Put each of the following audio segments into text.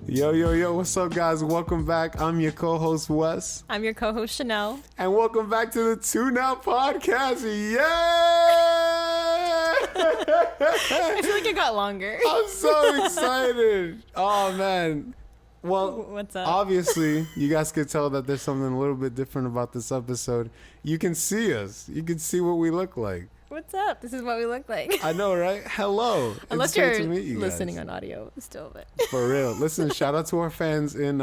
Yo, what's up, guys? Welcome back. I'm your co-host, Wes. I'm your co-host, Chanel. And welcome back to the Tune Out Podcast. Yay! I feel like it got longer. I'm so excited. Oh, man. Well, what's up? Obviously, you guys could tell that there's something a little bit different about this episode. You can see us. You can see what we look like. What's up? This is what we look like. I know, right? Hello. Unless it's great you're to meet you listening guys. on audio still, but For real. Listen, shout out to our fans in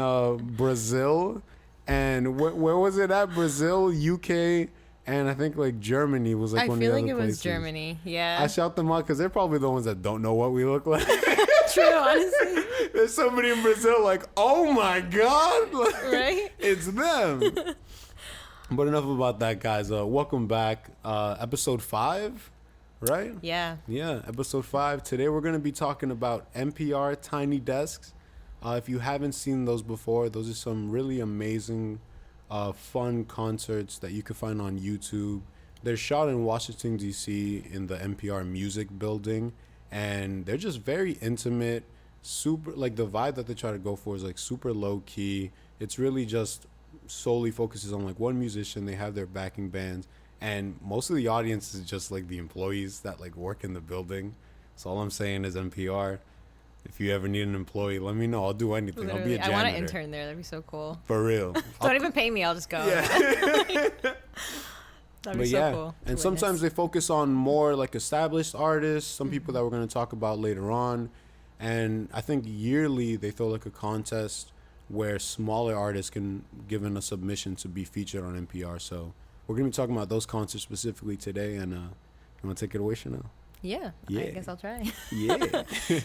Brazil. And where was it at? Brazil, UK, and I think like Germany was like one of the other places. I feel like it was Germany, yeah. I shout them out because they're probably the ones that don't know what we look like. True, honestly. There's somebody in Brazil like, oh my God. Like, right? It's them. But enough about that, guys. Welcome back. Episode 5, right? Yeah. Yeah, episode 5. Today we're going to be talking about NPR Tiny Desks. If you haven't seen those before, those are some really amazing, fun concerts that you can find on YouTube. They're shot in Washington, D.C. in the NPR Music Building, and they're just very intimate, super, like the vibe that they try to go for is like super low key. It's really just solely focuses on like one musician. They have their backing bands, and most of the audience is just like the employees that like work in the building. So all I'm saying is NPR, if you ever need an employee, let me know. I'll do anything. Literally. I'll be a janitor. I want to intern there. That'd be so cool. For real. Don't even pay me. I'll just go. Yeah. That'd be so cool. And sometimes they focus on more like established artists, some people that we're going to talk about later on. And I think yearly they throw like a contest where smaller artists can give in a submission to be featured on NPR. So we're going to be talking about those concerts specifically today. And you want to take it away, Chanel? Yeah, I guess I'll try. Yeah.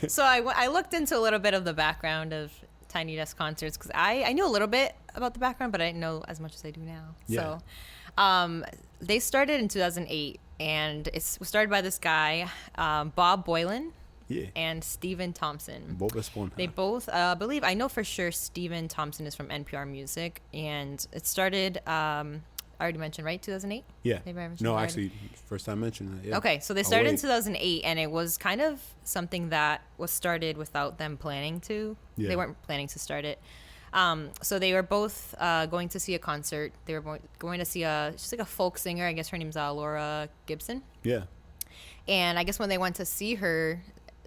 So I looked into a little bit of the background of Tiny Desk concerts because I knew a little bit about the background, but I didn't know as much as I do now. Yeah. So they started in 2008, and it was started by this guy, Bob Boylan. Yeah. And Stephen Thompson. They both, I know for sure Stephen Thompson is from NPR Music, and it started, I already mentioned, right? 2008? Yeah. Maybe I mentioned no, that actually, first time mentioning that. Yeah. Okay, so they started in 2008, and it was kind of something that was started without them planning to. Yeah. They weren't planning to start it. So they were both going to see a concert. They were going to see she's like a folk singer. I guess her name's Laura Gibson. Yeah. And I guess when they went to see her,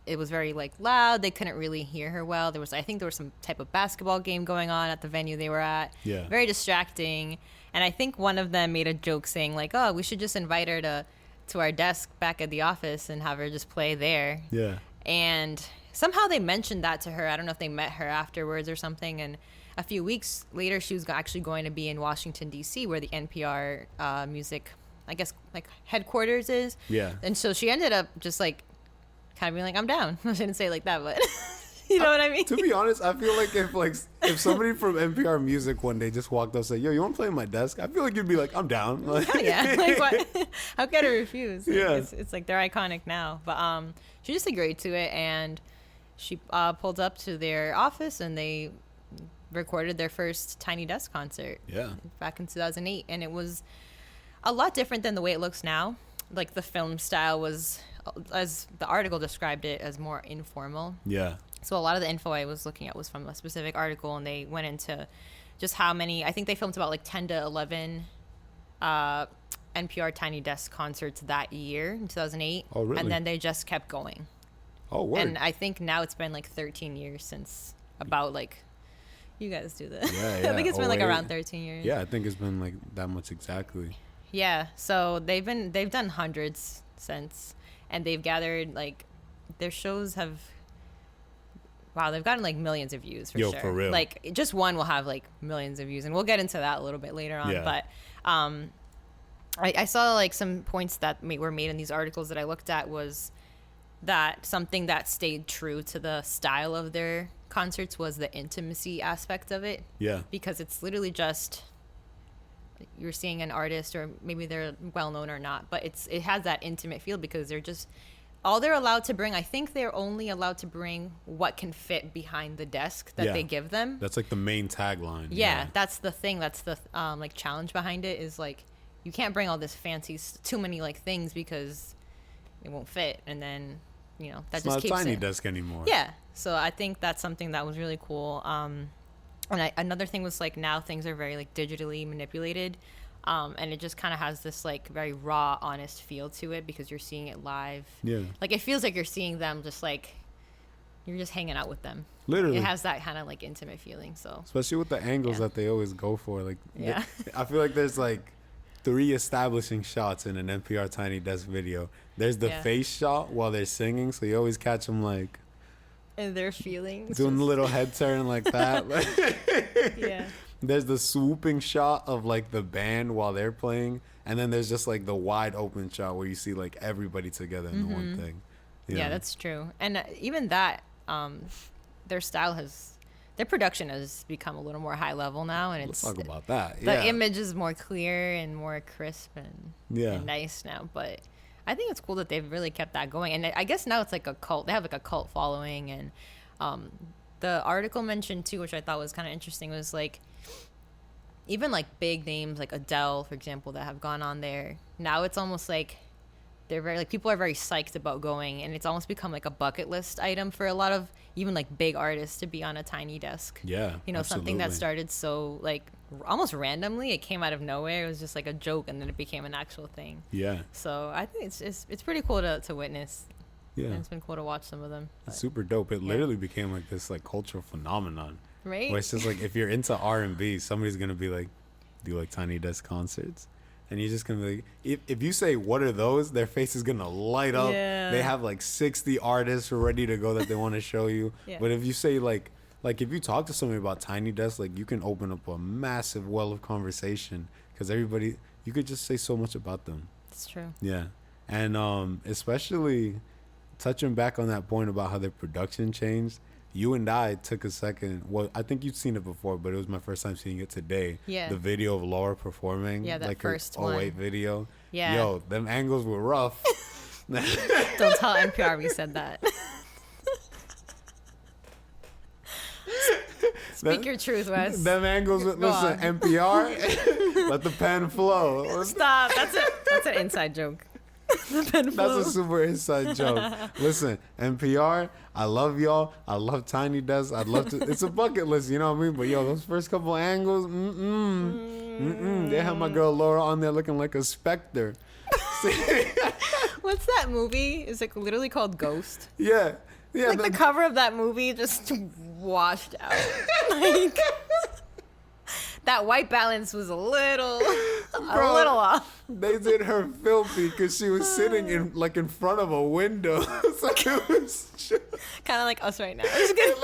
it was very like loud. They couldn't really hear her well. I think there was some type of basketball game going on at the venue they were at. Yeah. Very distracting. And I think one of them made a joke saying like, "Oh, we should just invite her to our desk back at the office and have her just play there." Yeah. And somehow they mentioned that to her. I don't know if they met her afterwards or something. And a few weeks later, she was actually going to be in Washington D.C., where the NPR music, I guess, like headquarters is. Yeah. And so she ended up just like kind of being like, I'm down. I shouldn't say it like that, but you know what I mean? To be honest, I feel like if somebody from NPR Music one day just walked up and said, "Yo, you want to play at my desk?" I feel like you'd be like, "I'm down." Like, hell yeah. Like, what? How could I refuse? Yeah. It's like they're iconic now. But she just agreed to it, and she pulled up to their office, and they recorded their first Tiny Desk concert. Yeah. Back in 2008, and it was a lot different than the way it looks now. Like the film style was, as the article described it, as more informal. Yeah. So a lot of the info I was looking at was from a specific article, and they went into just how many, I think they filmed about like 10 to 11 NPR Tiny Desk concerts that year in 2008. Oh, really? And then they just kept going. Oh, word. And I think now it's been like 13 years since about like, you guys do this. Yeah. I think it's been like around 13 years. Yeah, I think it's been like that much exactly. Yeah, so they've done hundreds since, and they've gathered like their shows have. Wow, they've gotten like millions of views for sure. For real. Like just one will have like millions of views, and we'll get into that a little bit later on. Yeah. But I saw like some points that were made in these articles that I looked at was that something that stayed true to the style of their concerts was the intimacy aspect of it. Yeah. Because it's literally just you're seeing an artist, or maybe they're well known or not, but it has that intimate feel because they're just all they're allowed to bring. I think they're only allowed to bring what can fit behind the desk that they give them. That's like the main tagline. Yeah, that's the thing. That's the like challenge behind it is like you can't bring all this fancy too many like things because it won't fit, and then that It's just not keeps a tiny it. desk anymore. Yeah. So I think that's something that was really cool. Another thing was like now things are very like digitally manipulated. And it just kind of has this like very raw, honest feel to it because you're seeing it live. Yeah. Like it feels like you're seeing them just like you're just hanging out with them. Literally. It has that kind of like intimate feeling. So especially with the angles Yeah. that they always go for. Like, Yeah. I feel like there's like 3 establishing shots in an NPR Tiny Desk video. There's the Yeah. face shot while they're singing, so you always catch them like and their feelings. doing a little head turn like that. Yeah. There's the swooping shot of like the band while they're playing, and then there's just like the wide open shot where you see like everybody together in the one thing. Yeah, that's true. And even that, their production has become a little more high level now, and Let's talk about that. The image is more clear and more crisp and nice now. But I think it's cool that they've really kept that going. And I guess now it's like a cult. They have like a cult following. And the article mentioned too, which I thought was kind of interesting, was like even like big names like Adele, for example, that have gone on there. Now it's almost like they're very like people are very psyched about going, and it's almost become like a bucket list item for a lot of even like big artists to be on a tiny desk. Yeah, Something that started so like almost randomly. It came out of nowhere. It was just like a joke, and then it became an actual thing. Yeah. So I think it's pretty cool to witness. Yeah, and it's been cool to watch some of them. It's super dope. It literally became like this like cultural phenomenon. Right. Where it's just like if you're into R&B, somebody's gonna be like, "Do you like Tiny Desk concerts?" And you're just gonna be like, if you say what are those, their face is gonna light up. Yeah. They have like 60 artists ready to go that they want to show you. Yeah. But if you say like if you talk to somebody about Tiny Desk, like you can open up a massive well of conversation because you could just say so much about them. It's true. Yeah, and especially touching back on that point about how their production changed. You and I took a second. Well, I think you've seen it before, but it was my first time seeing it today. Yeah. The video of Laura performing. Yeah, that like first her one. 08 video. Yeah. Yo, them angles were rough. Don't tell NPR we said that. Speak your truth, Wes. Them angles. Listen, NPR, let the pen flow. Stop. That's an inside joke. The pen flow. That's a super inside joke. Listen, NPR, I love y'all. I love Tiny Desk. I'd love to. It's a bucket list, you know what I mean? But yo, those first couple angles, they had my girl Laura on there looking like a specter. What's that movie? It's like literally called Ghost. Yeah. Like the cover of that movie just washed out. Like that white balance was a little off. They did her filthy because she was sitting in front of a window. So it was kind of like us right now. It's good.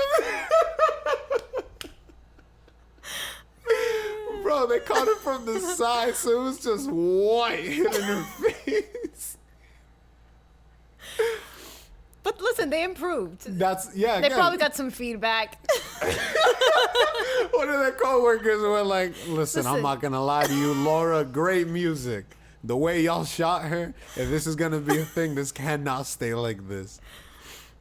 Bro, they caught it from the side, so it was just white hitting her face. But listen, they improved. They probably got some feedback. One of their coworkers were like, listen, I'm not gonna lie to you, Laura, great music. The way y'all shot her, if this is gonna be a thing, this cannot stay like this.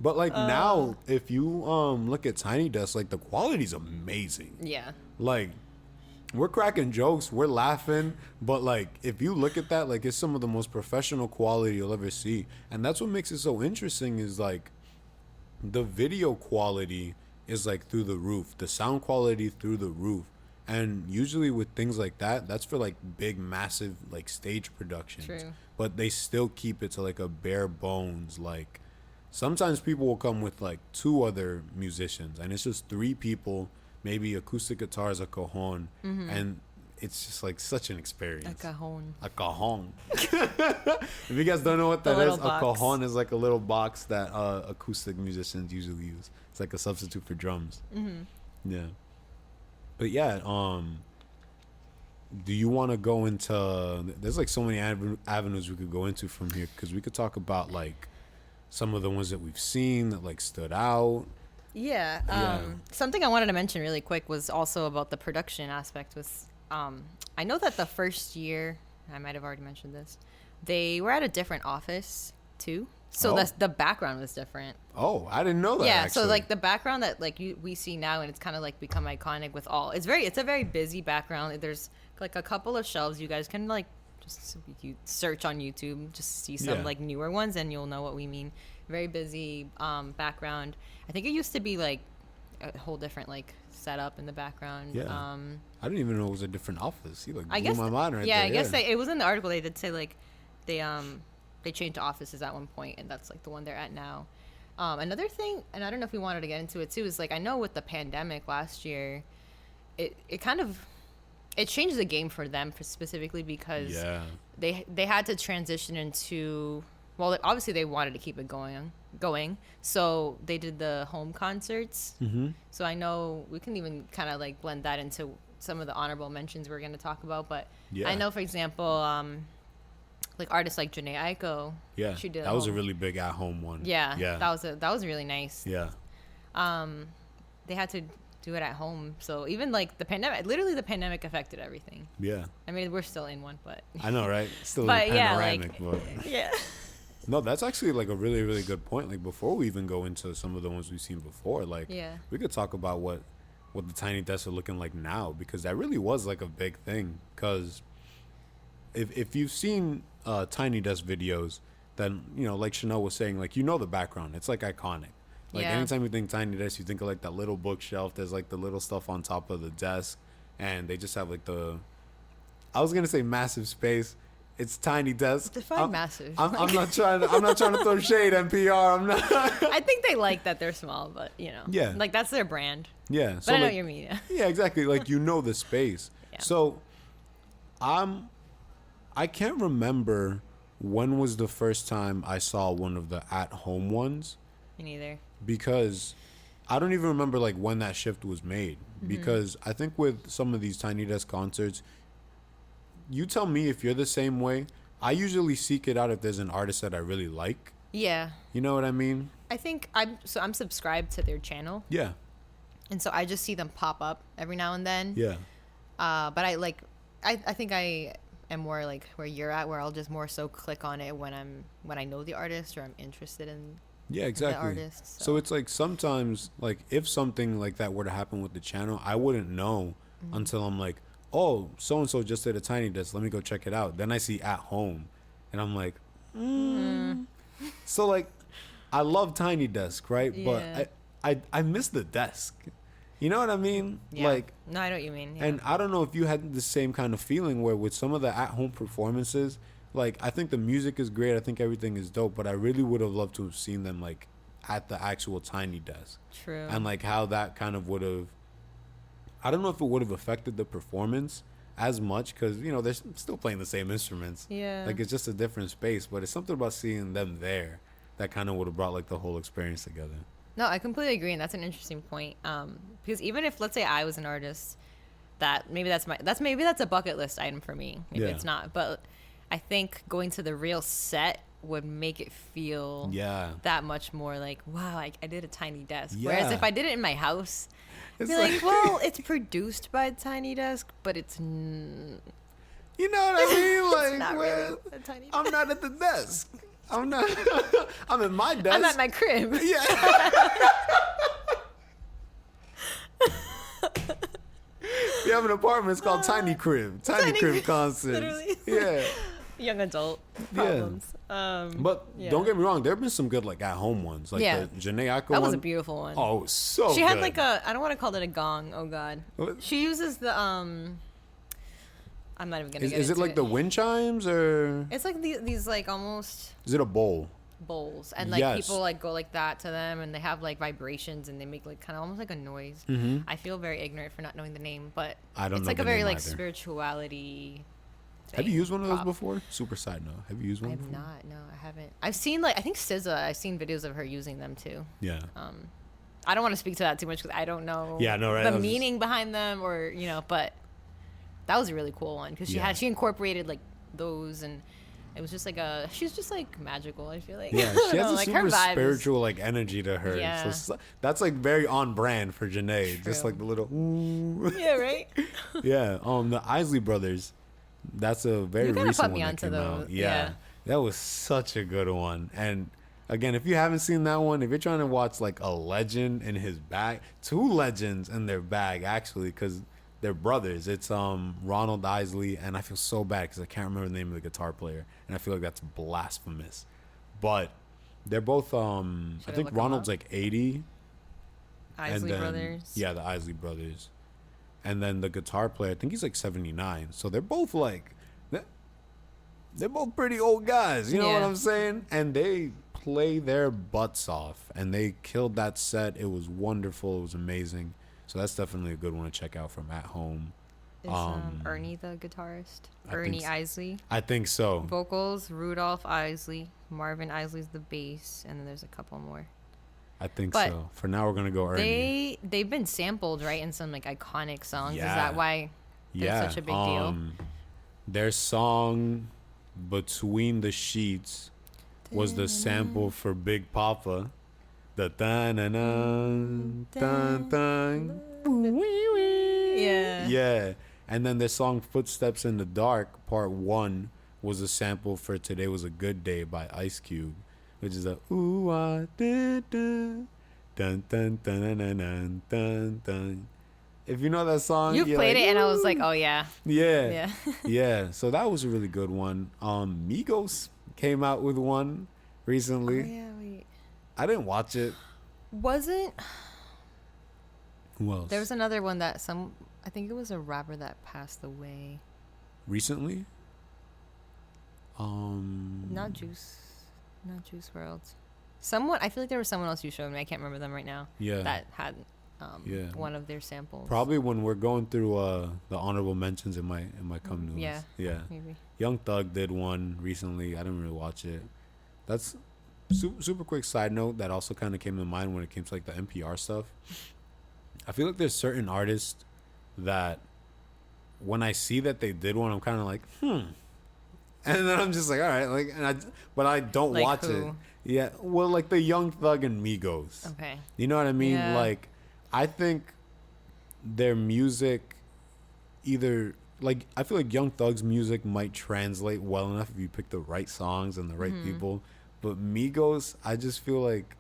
But like now, if you look at Tiny Desk, like the quality's amazing. Yeah. Like we're cracking jokes, we're laughing, but like if you look at that, like it's some of the most professional quality you'll ever see. And that's what makes it so interesting is like the video quality is like through the roof, the sound quality through the roof. And usually with things like that, that's for like big, massive like stage productions. True. But they still keep it to like a bare bones. Like sometimes people will come with like 2 other musicians and it's just 3 people, maybe acoustic guitars, a cajon, and it's just like such an experience. A cajon. A cajon. If you guys don't know what that is, a cajon is like a little box that acoustic musicians usually use. It's like a substitute for drums. Yeah. But yeah, do you want to go into? There's like so many avenues we could go into from here because we could talk about like some of the ones that we've seen that like stood out. Yeah. Something I wanted to mention really quick was also about the production aspect. I know that the first year, I might have already mentioned this, they were at a different office too. So the background was different. Oh, I didn't know that. Yeah, actually. so like the background that like we see now, and it's kind of like become iconic with all. It's a very busy background. There's like a couple of shelves you guys can like Just you search on YouTube, just see some like newer ones, and you'll know what we mean. Very busy background. I think it used to be like a whole different like setup in the background. Yeah. I didn't even know it was a different office. You like blew my mind right yeah, there. I guess it was in the article. They did say like they changed offices at one point, and that's like the one they're at now. Another thing, and I don't know if we wanted to get into it too, is like I know with the pandemic last year, it kind of it changed the game for them specifically because they had to transition into, well, obviously they wanted to keep it going, so they did the home concerts. So I know we can even kind of like blend that into some of the honorable mentions we're going to talk about, but I know, for example, like artists like Jhené Aiko. Yeah, she did that was a really big at-home one. Yeah, that was really nice. Yeah. They had to do it at home, so even like the pandemic affected everything. Yeah. I mean, we're still in one, but I know, right? Still but panoramic, but yeah. No, that's actually like a really, really good point. Like before we even go into some of the ones we've seen before, like we could talk about what the Tiny Desks are looking like now, because that really was like a big thing. Because if you've seen Tiny Desk videos, then like Chanel was saying, like the background, it's like iconic. Like anytime you think Tiny Desk, you think of like that little bookshelf. There's like the little stuff on top of the desk, and they just have like I was gonna say massive space. It's Tiny Desk. Define massive. I'm not trying to throw shade, NPR. I'm not. I think they like that they're small, but yeah, like that's their brand. Yeah, but I know what you mean. Yeah, exactly. Like the space. Yeah. So, I can't remember when was the first time I saw one of the at-home ones. Me neither. Because I don't even remember like when that shift was made. Because I think with some of these Tiny Desk concerts, you tell me if you're the same way. I usually seek it out if there's an artist that I really like. Yeah. You know what I mean? I think I'm subscribed to their channel. Yeah. And so I just see them pop up every now and then. Yeah. But I think I am more like where you're at, where I'll just more so click on it when I know the artist or I'm interested in. Yeah, exactly. The artist, so it's like sometimes like if something like that were to happen with the channel, I wouldn't know until I'm like, oh, so and so just did a Tiny Desk. Let me go check it out. Then I see at home, and I'm like, So like, I love Tiny Desk, right? Yeah. But I miss the desk. You know what I mean? Yeah. Like, no, I know what you mean. Yeah. And I don't know if you had the same kind of feeling where with some of the at-home performances, like I think the music is great. I think everything is dope, but I really would have loved to have seen them like at the actual Tiny Desk. True. And like how that kind of would have, I don't know if it would have affected the performance as much because, they're still playing the same instruments. Yeah. Like it's just a different space, but it's something about seeing them there that kind of would have brought like the whole experience together. No, I completely agree, and that's an interesting point. Because even if, let's say, I was an artist, that maybe that's a bucket list item for me. Maybe it's not, but I think going to the real set would make it feel that much more like, wow, I did a Tiny Desk. Yeah. Whereas if I did it in my house, I'd be like, well, it's produced by Tiny Desk, but it's. You know what I mean? Like, it's not really a Tiny Desk. I'm not at the desk. I'm not. I'm at my desk. I'm at my crib. Yeah. We have an apartment. It's called Tiny Crib. Tiny Crib concerts. Literally. Yeah. Young adult problems. Yeah. But don't get me wrong. There have been some good like at home ones. Like the Jhené Aiko one. That was a beautiful one. Oh, so she good. had like I don't want to call it a gong. Oh God. What? She uses the I'm not even gonna get into it. Is it like the wind chimes or? It's like these like almost. Is it a bowl? Bowls and like people like go like that to them and they have like vibrations and they make like kind of almost like a noise. Mm-hmm. I feel very ignorant for not knowing the name, but it's like a very like spirituality thing. Have you used one of those before? Super side note. Have you used one? I have not. No, I haven't. I've seen I think SZA. I've seen videos of her using them too. Yeah. I don't want to speak to that too much because I don't know. Yeah, no, right. The meaning behind them or but that was a really cool one because she incorporated like those and. It was just like she's just like magical, I feel like. Yeah, she has a like super spiritual like energy to her. Yeah. So that's like very on brand for Jhené. True. Just like the little ooh. Yeah, right? Yeah. The Isley Brothers, that's a very recent one that came out. Yeah. That was such a good one. And again, if you haven't seen that one, if you're trying to watch like a legend in his bag, two legends in their bag actually, because they're brothers. It's Ronald Isley, and I feel so bad because I can't remember the name of the guitar player, and I feel like that's blasphemous. But they're both I think Ronald's like 80. Isley Brothers. Yeah, the Isley Brothers. And then the guitar player, I think he's like 79. So they're both like they're both pretty old guys, you know what I'm saying? And they play their butts off, and they killed that set. It was wonderful. It was amazing. So that's definitely a good one to check out from At Home. Is Ernie the guitarist? Ernie Isley? I think so. Vocals, Rudolph Isley. Marvin Isley's the bass, and then there's a couple more. I think so. For now, we're going to go Ernie. They've been sampled, right, in some like iconic songs. Yeah. Is that why they're such a big deal? Their song Between the Sheets was the sample for Big Papa. The dun dun dun. Yeah. Yeah. And then their song Footsteps in the Dark, Part 1, was a sample for Today Was a Good Day by Ice Cube, which is a ooh ah dun dun dun dun dun dun dun dun dun. If you know that song, you played it, and I was like, oh yeah. Yeah. Yeah. So that was a really good one. Migos came out with one recently. Oh yeah, wait. I didn't watch it. Wasn't Who else? there was another one that I think it was a rapper that passed away. Recently? Not Juice WRLD. Someone, I feel like there was someone else you showed me. I can't remember them right now. Yeah. That had one of their samples. Probably when we're going through the honorable mentions, it might come to us. Yeah. Maybe. Young Thug did one recently. I didn't really watch it. That's super quick side note that also kind of came to mind when it came to like the NPR stuff. I feel like there's certain artists that when I see that they did one, I'm kind of like, and then I'm just like, all right, like, but I don't like watch who? it. Yeah, well, like the Young Thug and Migos. Okay. You know what I mean? Yeah. Like, I think their music either like I feel like Young Thug's music might translate well enough if you pick the right songs and the right people. But Migos, I just feel like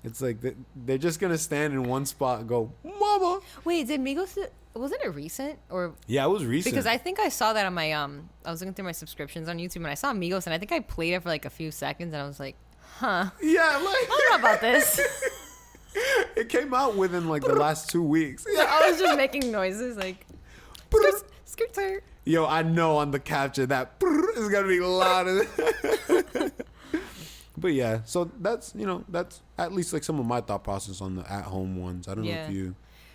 it's like they're just gonna stand in one spot and go, "Mama." Wait, did Migos? Wasn't it recent or? Yeah, it was recent. Because I think I saw that on my I was looking through my subscriptions on YouTube and I saw Migos and I think I played it for like a few seconds and I was like, huh. Yeah, like I don't know about this. It came out within like the last 2 weeks. So I was just making noises like, skirt. Yo, I know on the capture that is gonna be loud. But yeah, so that's at least like some of my thought process on the At Home ones. I don't know if you.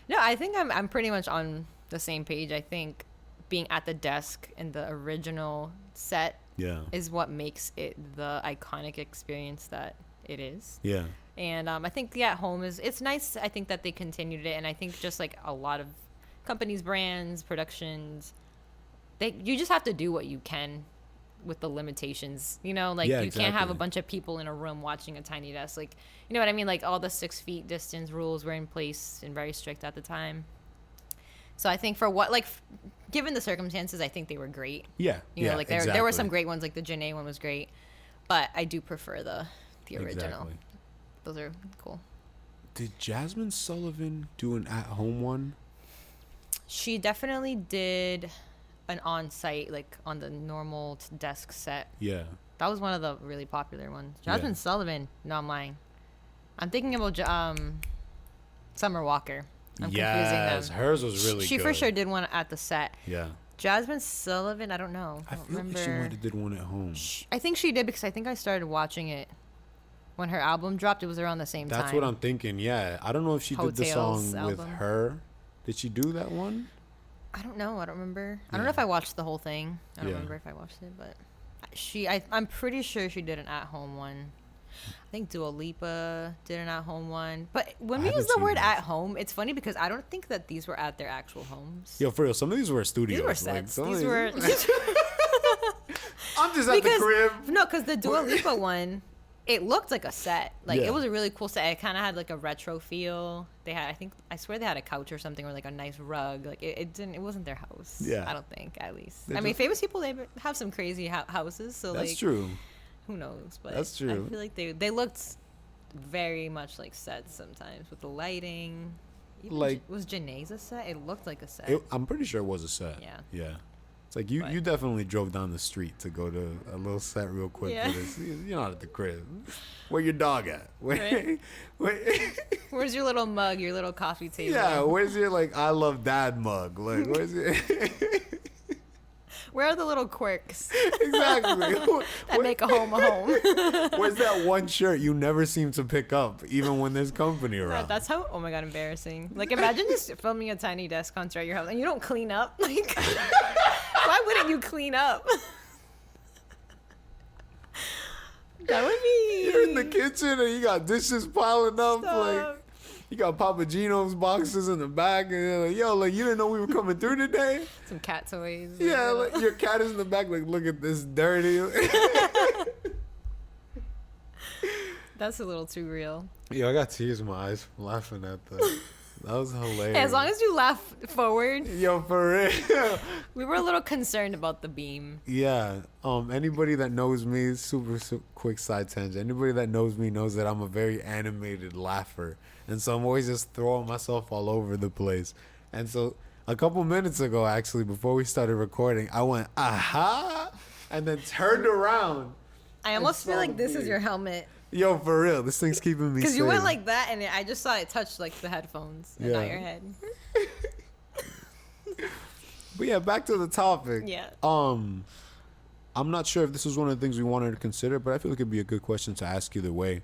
No, I think I'm pretty much on the same page. I think being at the desk in the original set is what makes it the iconic experience that it is. Yeah. And I think At Home it's nice. I think that they continued it, and I think just like a lot of companies, brands, productions, you just have to do what you can with the limitations, you can't have a bunch of people in a room watching a tiny desk, like, you know what I mean, like all the 6 feet distance rules were in place and very strict at the time. So I think for what, like, given the circumstances, I think they were great. There were some great ones, like the Janae one was great, but I do prefer the original. Exactly. Those are cool. Did Jasmine Sullivan do an At Home one? She definitely did an on-site, like on the normal desk set. Yeah. That was one of the really popular ones. Jasmine Sullivan. No, I'm lying. I'm thinking about Summer Walker. I'm confusing them. Hers was really good. She for sure did one at the set. Yeah. Jasmine Sullivan, I don't know. I feel like she might have did one at home. I think she did because I think I started watching it when her album dropped. It was around the same time. That's what I'm thinking, yeah. I don't know if she did the song with her. Did she do that one? I don't know. I don't remember. I don't know if I watched the whole thing. I don't remember if I watched it, but I'm pretty sure she did an At Home one. I think Dua Lipa did an At Home one. But when we use the word At Home, it's funny because I don't think that these were at their actual homes. Yo, for real, some of these were studios. These were sets. These were. I'm just at the crib. No, because the Dua Lipa one, it looked like a set. Like it was a really cool set. It kind of had like a retro feel. They had, I swear they had a couch or something or like a nice rug. Like it wasn't their house. Yeah. I don't think, at least. I mean, famous people, they have some crazy houses. So that's like, true. Who knows? But that's true. I feel like they looked very much like sets sometimes with the lighting. Even like was Janae's a set? It looked like a set. I'm pretty sure it was a set. Yeah. Yeah. It's like you definitely drove down the street to go to a little set real quick Yeah. for this. You're not at the crib. Where your dog at? Right. Where, Where's your little mug, your little coffee table? yeah, where's your like I love dad mug? Like where's it? Where are the little quirks Exactly. that make a home a home? Where's that one shirt you never seem to pick up, even when there's company around? That's how. Oh my god, embarrassing! Like imagine just filming a Tiny Desk concert at your house and you don't clean up. Like, why wouldn't you clean up? That would be. You're in the kitchen and you got dishes piling up. Stop. Like you got Papa Gino's boxes in the back, and you're like, yo, like you didn't know we were coming through today. Some cat toys. Yeah, like, your cat is in the back, like, look at this dirty. That's a little too real. Yo, I got tears in my eyes from laughing at that. That was hilarious. Hey, as long as you laugh forward. Yo, for real. We were a little concerned about the beam. Yeah. Anybody that knows me, super quick side tangent. Anybody that knows me knows that I'm a very animated laugher, and so I'm always just throwing myself all over the place. And so a couple minutes ago, actually, before we started recording, I went aha, and then turned around. I almost feel like this is your helmet. Yo, for real, this thing's keeping me. Because you went sane. like that, and I just saw it touch like the headphones and not your head. But yeah, back to the topic. Yeah. I'm not sure if this was one of the things we wanted to consider, but I feel like it'd be a good question to ask either way.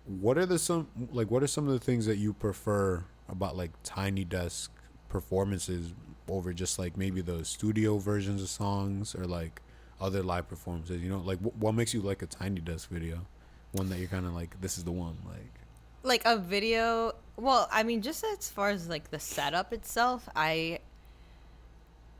What are some of the things that you prefer about like Tiny Desk performances over just like maybe the studio versions of songs or like other live performances? You know, like what makes you like a Tiny Desk video? One that you're kind of like, this is the one, like a video. Well, I mean, just as far as like the setup itself, I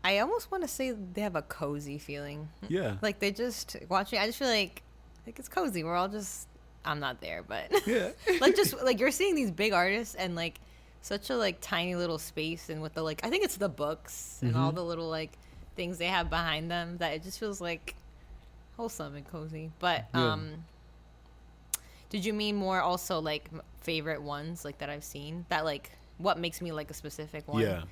almost want to say they have a cozy feeling. Yeah. Like they just watching. I just feel like it's cozy. We're all just. I'm not there, but yeah. like just like you're seeing these big artists and like such a like tiny little space, and with the like I think it's the books and all the little like things they have behind them that it just feels like wholesome and cozy. But did you mean more also like favorite ones like that I've seen that like what makes me like a specific one? Yeah.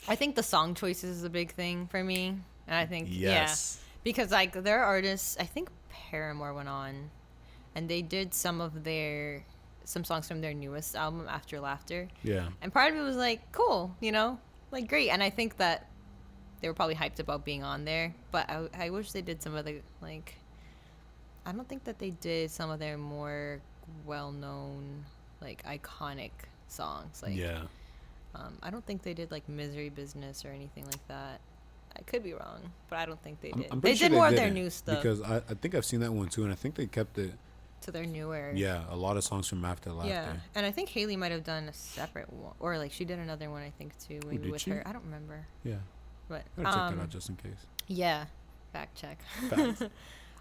I think the song choices is a big thing for me, and I think yes. because like there are artists. I think Paramore went on, and they did some songs from their newest album, After Laughter. Yeah. And part of it was like cool, you know, like great. And I think that they were probably hyped about being on there, but I wish they did some of the like. I don't think that they did some of their more well-known, like iconic songs. Like, yeah. I don't think they did like Misery Business or anything like that. I could be wrong, but I don't think they did. I'm They pretty did sure more of didn't, their new stuff because I think I've seen that one too, and I think they kept it. to their newer. Yeah, a lot of songs from After Laughter. Yeah, and I think Haley might have done a separate one, or like she did another one. I think too, maybe did with she? her. I don't remember, Yeah. but Gotta check that out just in case. yeah, fact check. Facts.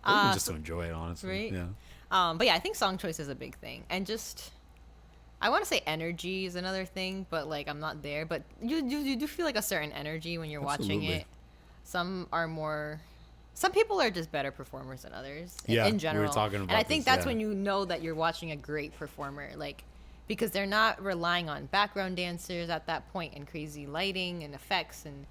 Even just to enjoy it, honestly. right? Yeah. But yeah, I think song choice is a big thing, and just I want to say energy is another thing, but like I'm not there. But you do feel like a certain energy when you're watching Absolutely. it. Some are more. Some people are just better performers than others. Yeah, in general. we were talking about and I think this, that's when you know that you're watching a great performer, like because they're not relying on background dancers at that point and crazy lighting and effects and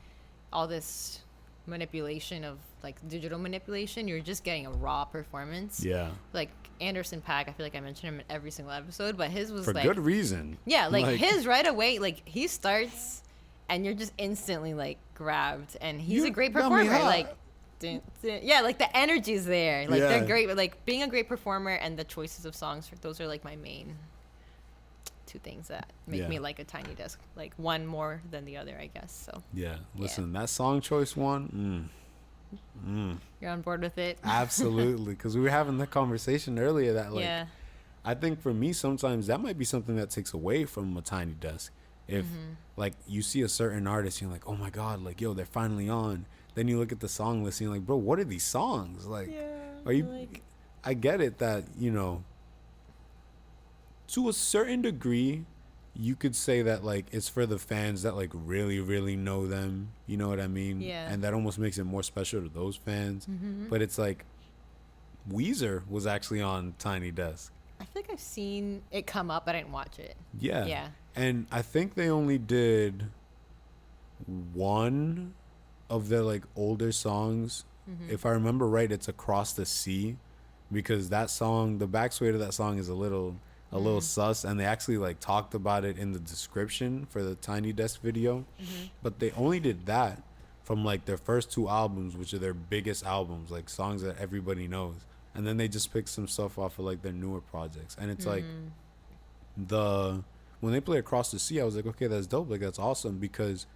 all this manipulation of like digital manipulation. You're just getting a raw performance. Yeah. Like Anderson .Paak, I feel like I mentioned him in every single episode, but his was For like good reason. yeah, like his right away, like he starts and you're just instantly like grabbed, and he's a great performer. Like yeah, like the energy's there. Like they're great. Like being a great performer and the choices of songs, those are like my main two things that make me like a Tiny Desk. Like one more than the other, I guess. So yeah, listen, that song choice one. You're on board with it? Absolutely, because we were having the conversation earlier that like yeah. I think for me sometimes that might be something that takes away from a Tiny Desk. If like you see a certain artist, you're like, oh my god, like yo, they're finally on. Then you look at the song list and you're like, bro, what are these songs? Like, are you? Like, I get it that to a certain degree, you could say that like it's for the fans that like really, really know them. You know what I mean? Yeah. And that almost makes it more special to those fans. But it's like Weezer was actually on Tiny Desk. I feel like I've seen it come up, but I didn't watch it. Yeah. Yeah. And I think they only did one of their like older songs. If I remember right, it's Across the Sea, because that song, the backstory to that song is a little sus, and they actually like talked about it in the description for the Tiny Desk video. But they only did that from like their first two albums, which are their biggest albums, like songs that everybody knows. And then they just picked some stuff off of like their newer projects. And it's like when they play Across the Sea, I was like, okay, that's dope. Like, that's awesome, because,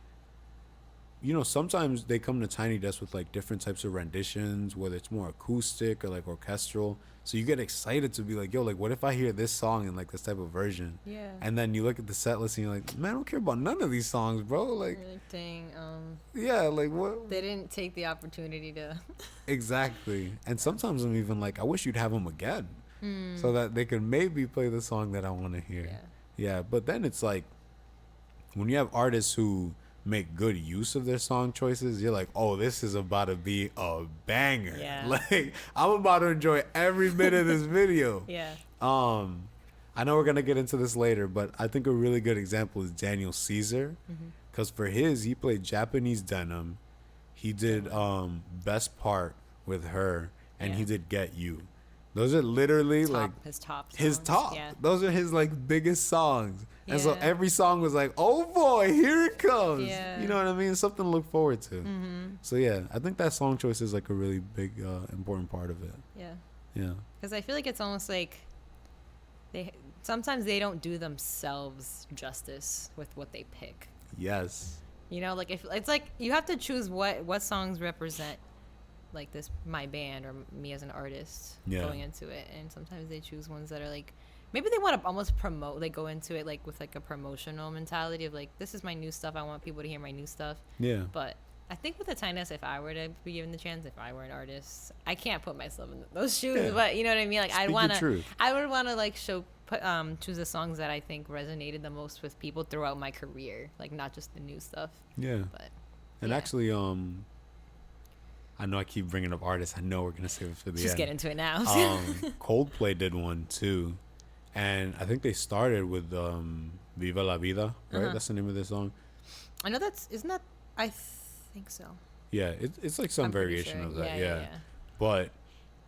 you know, sometimes they come to Tiny Desk with like different types of renditions, whether it's more acoustic or like orchestral. So you get excited to be like, yo, like, what if I hear this song in like this type of version? Yeah. And then you look at the set list and you're like, man, I don't care about none of these songs, bro. Like, You're like, dang, yeah, like what? they didn't take the opportunity to. Exactly. And sometimes I'm even like, I wish you'd have them again, so that they could maybe play the song that I want to hear. Yeah. But then it's like, when you have artists who make good use of their song choices, you're like, oh, this is about to be a banger. Yeah. Like, I'm about to enjoy every minute of this video. Yeah. I know we're gonna get into this later, but I think a really good example is Daniel Caesar, because for his, he played Japanese Denim, he did Best Part with Her, and he did Get You. Those are literally His top. Yeah. Those are his like biggest songs. And so Yeah. every song was like, oh boy, here it comes. Yeah. You know what I mean? Something to look forward to. So yeah, I think that song choice is like a really big, important part of it. Yeah. Yeah. Because I feel like it's almost like sometimes they don't do themselves justice with what they pick. Yes. You know, like if it's like you have to choose what songs represent like this my band or me as an artist going into it, and sometimes they choose ones that are like maybe they want to almost promote. They go into it like with like a promotional mentality of like, this is my new stuff. I want people to hear my new stuff. Yeah. But I think with the Tiny Desk, if I were to be given the chance, if I were an artist, I can't put myself in those shoes. Yeah. But you know what I mean? Like I would want to like choose the songs that I think resonated the most with people throughout my career, like not just the new stuff. Yeah. But actually, I know I keep bringing up artists. I know we're gonna save it for the end. Just get into it now. Coldplay did one too, and I think they started with "Viva la Vida," right? That's the name of this song. I know isn't that? I think so. Yeah, it's like some variation of that. Yeah. But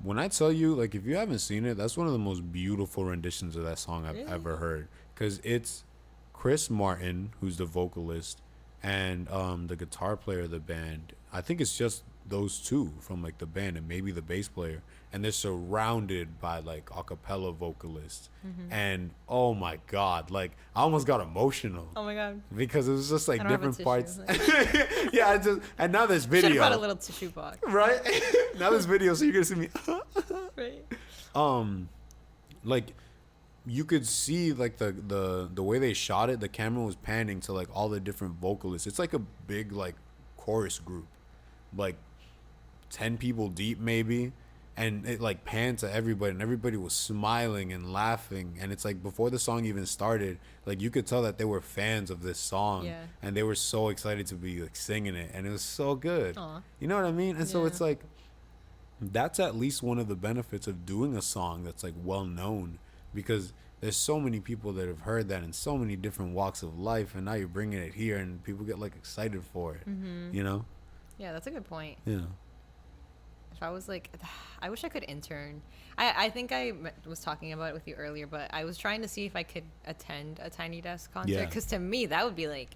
when I tell you, like, if you haven't seen it, that's one of the most beautiful renditions of that song I've ever heard, because it's Chris Martin, who's the vocalist, and the guitar player of the band. I think it's just those two from like the band and maybe the bass player, and they're surrounded by like a cappella vocalists. And oh my god, like I almost got emotional. Oh my god, because it was just like different parts. Yeah, and now there's video. Should've brought a little tissue box, right? Now there's video, so you're gonna see me. Right. Like you could see like the way they shot it. The camera was panning to like all the different vocalists. It's like a big like chorus group, like 10 people deep maybe, and it like panned to everybody, and everybody was smiling and laughing, and it's like before the song even started, like you could tell that they were fans of this song, and they were so excited to be like singing it, and it was so good. Aww. You know what I mean? And so it's like, that's at least one of the benefits of doing a song that's like well known, because there's so many people that have heard that in so many different walks of life, and now you're bringing it here and people get like excited for it. You know? Yeah, that's a good point. Yeah. If I was like, I wish I could intern. I think I was talking about it with you earlier, but I was trying to see if I could attend a Tiny Desk concert, because to me that would be like,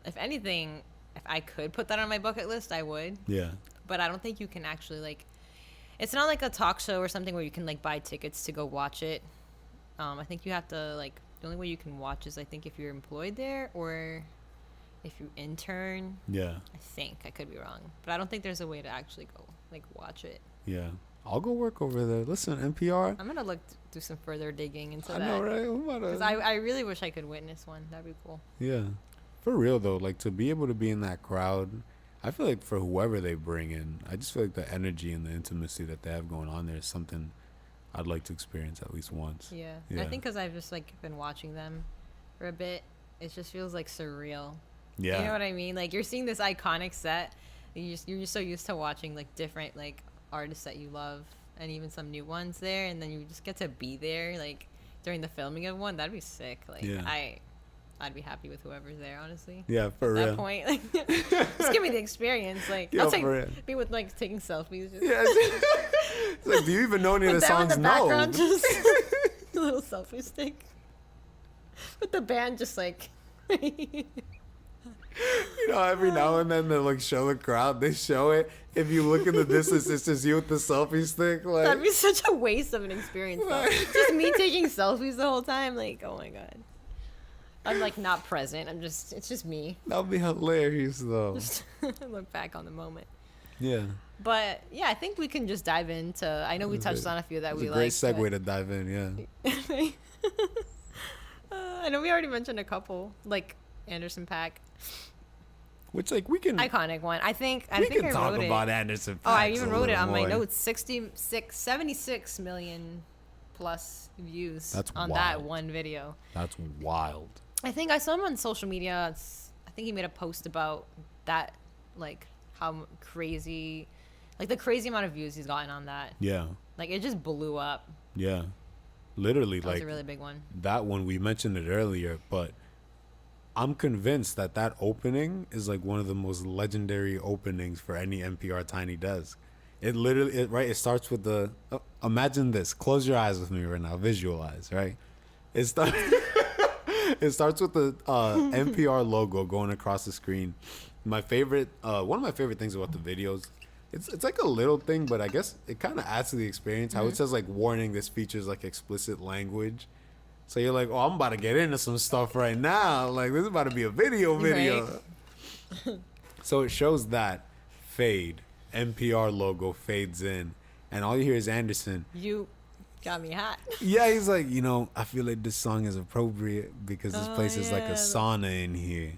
if anything, if I could put that on my bucket list, I would. Yeah. But I don't think you can actually like, it's not like a talk show or something where you can like buy tickets to go watch it. I think you have to like, the only way you can watch is I think if you're employed there or if you intern. Yeah. I think, I could be wrong, but I don't think there's a way to actually go like watch it. Yeah. I'll go work over there. Listen, NPR. I'm gonna do some further digging into that. I know, right? Because I really wish I could witness one. That'd be cool. Yeah. For real though, like to be able to be in that crowd, I feel like for whoever they bring in, I just feel like the energy and the intimacy that they have going on there is something I'd like to experience at least once. Yeah. I think because I've just like been watching them for a bit, it just feels like surreal. Yeah. You know what I mean? Like you're seeing this iconic set. You're just so used to watching like different like artists that you love, and even some new ones there, and then you just get to be there like during the filming of one. That'd be sick. Like I'd be happy with whoever's there, honestly. Yeah, for real. At that point, like, just give me the experience. Like, Yo, I'll take for real. be with like taking selfies. Just Yeah. It's like, do you even know any of the songs? In the background, just a little selfie stick with the band, just like. You know, every now and then they like show the crowd. They show it. If you look in the distance, it's just you with the selfie stick. Like, that'd be such a waste of an experience. Though. Just me taking selfies the whole time. Like, oh my god. I'm like not present. It's just me. That'd be hilarious though. Just look back on the moment. Yeah. But yeah, I think we can just dive into. I know we touched on a few that we like. Great segue to dive in. Yeah. I know we already mentioned a couple, like Anderson .Paak. Which like we can iconic one. I think I talk wrote about it. Anderson .Paak. Oh, I even wrote it on my notes. 76 million plus views on that one video. That's wild. I think I saw him on social media. I think he made a post about that, like how crazy, like the crazy amount of views he's gotten on that. Yeah. Like it just blew up. Yeah. Literally, that was a really big one. That one, we mentioned it earlier, but I'm convinced that opening is like one of the most legendary openings for any NPR Tiny Desk. It literally, it starts with the, imagine this, close your eyes with me right now, visualize, right? It starts with the NPR logo going across the screen. My favorite, one of my favorite things about the videos, it's like a little thing, but I guess it kind of adds to the experience. How it says like, warning, this features like explicit language. So you're like, oh, I'm about to get into some stuff right now. Like, this is about to be a video. Right. So it shows that fade, NPR logo fades in, and all you hear is Anderson. You got me hot. Yeah, he's like, I feel like this song is appropriate because this place is like a sauna in here.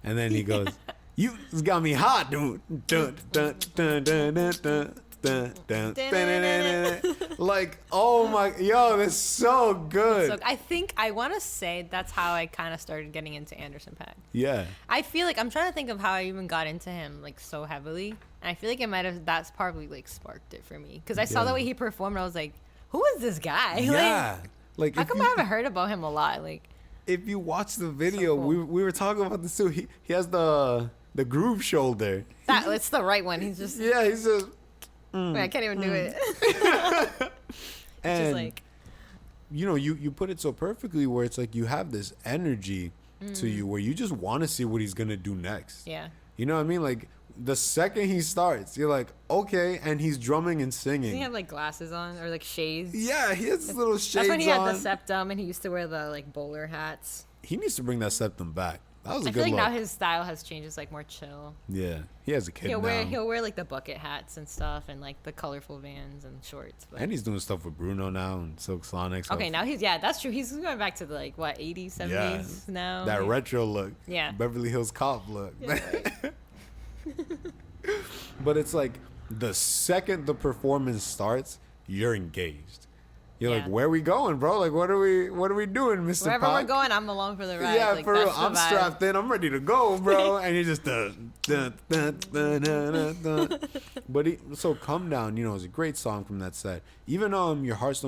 And then he goes, you got me hot, dude. Dun, dun, dun, dun, dun, dun. Dun, dun, dun, dun, dun, dun. Like, oh my, that's so good. So I think I want to say that's how I kind of started getting into Anderson .Paak. Yeah. I feel like I'm trying to think of how I even got into him like so heavily, and I feel like that's probably like sparked it for me because I saw the way he performed. I was like, who is this guy? Yeah. Like how come I haven't heard about him a lot? Like, if you watch the video, so cool. we were talking about this too. He has the groove shoulder. It's the right one. He's just he's just. Wait, I can't even do it. And just like, you put it so perfectly where it's like you have this energy to you where you just want to see what he's gonna do next. Yeah. You know what I mean? Like the second he starts, you're like, okay, and he's drumming and singing. Does he have like glasses on or like shades? Yeah, he has little shades on. That's when he had the septum and he used to wear the like bowler hats. He needs to bring that septum back. That was a I good feel like look. now his style has changed. It's like more chill. Yeah, he has a kid He'll now. wear like the bucket hats and stuff and like the colorful Vans and shorts. But. And he's doing stuff with Bruno now and Silk Sonic. So okay, now that's true. He's going back to the like what 80s, 70s now. That retro look. Yeah. Beverly Hills Cop look. Yeah, right. But it's like the second the performance starts, you're engaged. You're like, where are we going, bro? Like, what are we doing, Mr. Wherever Paak? we're going, I'm along for the ride. Yeah, like, for real. I'm strapped in. I'm ready to go, bro. And you just But so Come Down, is a great song from that set. Even Your Heart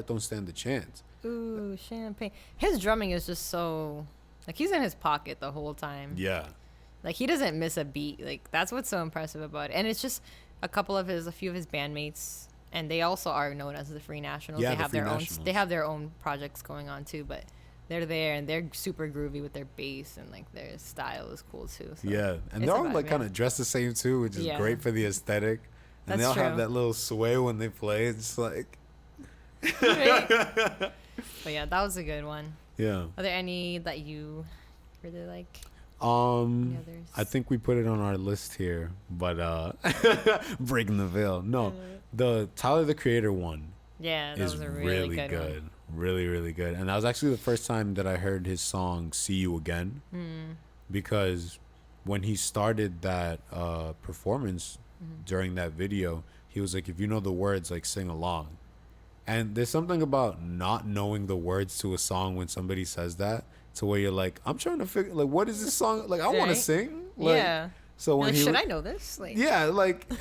Don't Stand a Chance. Ooh, Champagne. His drumming is just so like he's in his pocket the whole time. Yeah. Like he doesn't miss a beat. Like that's what's so impressive about it. And it's just a few of his bandmates. And they also are known as the Free Nationals. Yeah, they have their Nationals. own. They have their own projects going on too, but they're there and they're super groovy with their bass and like their style is cool too. So yeah, and they're all like kind of dressed the same too, which is great for the aesthetic. And they'll have that little sway when they play. It's like. But yeah, that was a good one. Yeah. Are there any that you really like? I think we put it on our list here, but breaking the veil. No, the Tyler the Creator one. Yeah, that is was a really good one. Really, really good. And that was actually the first time that I heard his song "See You Again," because when he started that performance during that video, he was like, "If you know the words, like sing along." And there's something about not knowing the words to a song when somebody says that. To where you're like, I'm trying to figure, like, what is this song? Like, I want to sing. Like, yeah. So when should I know this? Like, yeah, like,